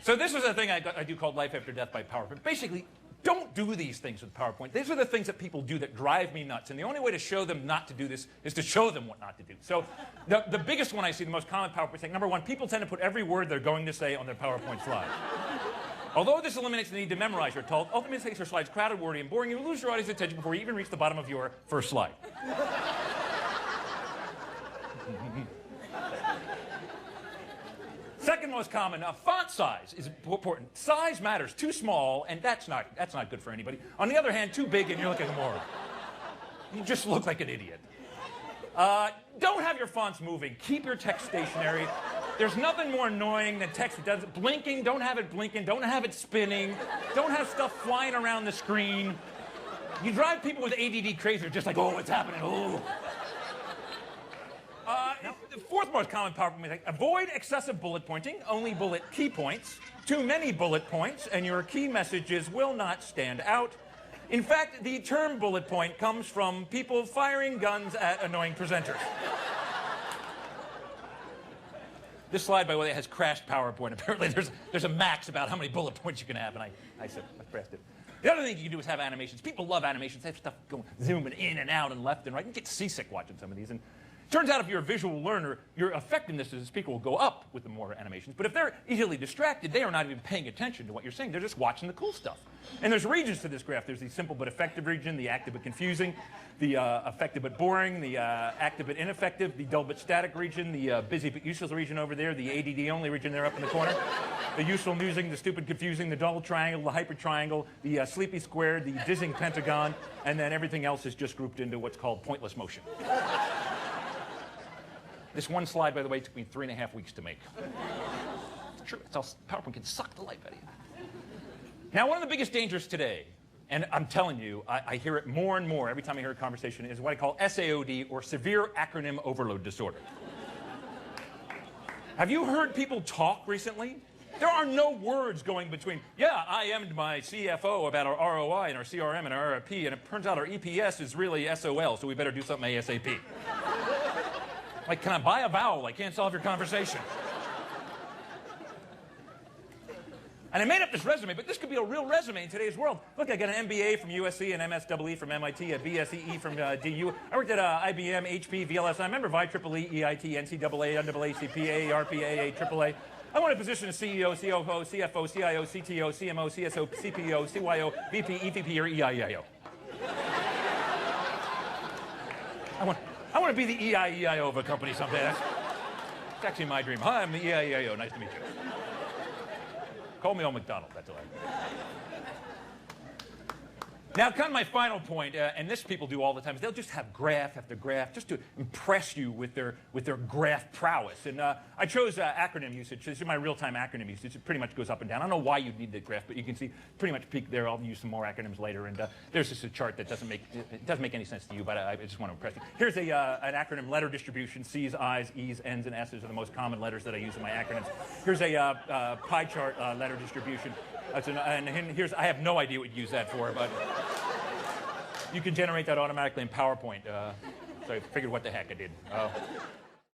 So this was a thing I do called Life After Death by PowerPoint. Basically, don't do these things with PowerPoint. These are the things that people do that drive me nuts. And the only way to show them not to do this is to show them what not to do. So the biggest one I see, the most common PowerPoint thing, number one, people tend to put every word they're going to say on their PowerPoint slide. Although this eliminates the need to memorize your talk, ultimately makes your slides crowded, wordy, and boring. You lose your audience's attention before you even reach the bottom of your first slide. Second most common, font size is important. Size matters. Too small, and that's not good for anybody. On the other hand, too big, and you're looking moron. You just look like an idiot. Don't have your fonts moving. Keep your text stationary. There's nothing more annoying than text that does it. Blinking, don't have it blinking. Don't have it spinning. Don't have stuff flying around the screen. You drive people with ADD crazy. They're just like, oh, what's happening? Oh. The fourth most common PowerPoint mistake, avoid excessive bullet pointing, only bullet key points. Too many bullet points, and your key messages will not stand out. In fact, the term bullet point comes from people firing guns at annoying presenters. This slide, by the way, has crashed PowerPoint. Apparently, there's a max about how many bullet points you can have, and I pressed it. The other thing you can do is have animations. People love animations. They have stuff going, zooming in and out and left and right. You get seasick watching some of these. And turns out if you're a visual learner, your effectiveness as a speaker will go up with the more animations. But if they're easily distracted, they are not even paying attention to what you're saying. They're just watching the cool stuff. And there's regions to this graph. There's the simple but effective region, the active but confusing, the effective but boring, the active but ineffective, the dull but static region, the busy but useless region over there, the ADD only region there up in the corner, the useful amusing, the stupid confusing, the dull triangle, the hyper triangle, the sleepy square, the dizzying pentagon, and then everything else is just grouped into what's called pointless motion. This one slide, by the way, took me 3.5 weeks to make. It's true. It's how PowerPoint can suck the life out of you. Now, one of the biggest dangers today, and I'm telling you, I hear it more and more every time I hear a conversation, is what I call SAOD, or severe acronym overload disorder. Have you heard people talk recently? There are no words going between, yeah, I am my CFO about our ROI and our CRM and our RRP, and it turns out our EPS is really SOL, so we better do something ASAP. Like, can I buy a vowel? I can't solve your conversation. And I made up this resume, but this could be a real resume in today's world. Look, I got an MBA from USC, an MSEE from MIT, a BSEE from DU. I worked at IBM, HP, VLSI. I remember IEEE, EIT, NCAA, NAACP, AARP, AA, AAA. I want a position as CEO, COO, CFO, CIO, CTO, CMO, CSO, CPO, CYO, VP, EVP, or EIEIO. I want to be the EIEIO of a company someday. It's actually my dream. Hi, I'm the EIEIO. Nice to meet you. Call me old McDonald. That's all right. Now, kind of my final point, and this people do all the time, is they'll just have graph after graph just to impress you with their graph prowess. And I chose acronym usage. This is my real-time acronym usage. It pretty much goes up and down. I don't know why you'd need the graph, but you can see pretty much peak there. I'll use some more acronyms later. And there's just a chart that doesn't make any sense to you, but I just want to impress you. Here's an acronym letter distribution. C's, I's, E's, N's, and S's are the most common letters that I use in my acronyms. Here's a pie chart letter distribution. And here's, I have no idea what you use that for, but you can generate that automatically in PowerPoint. So I figured what the heck I did.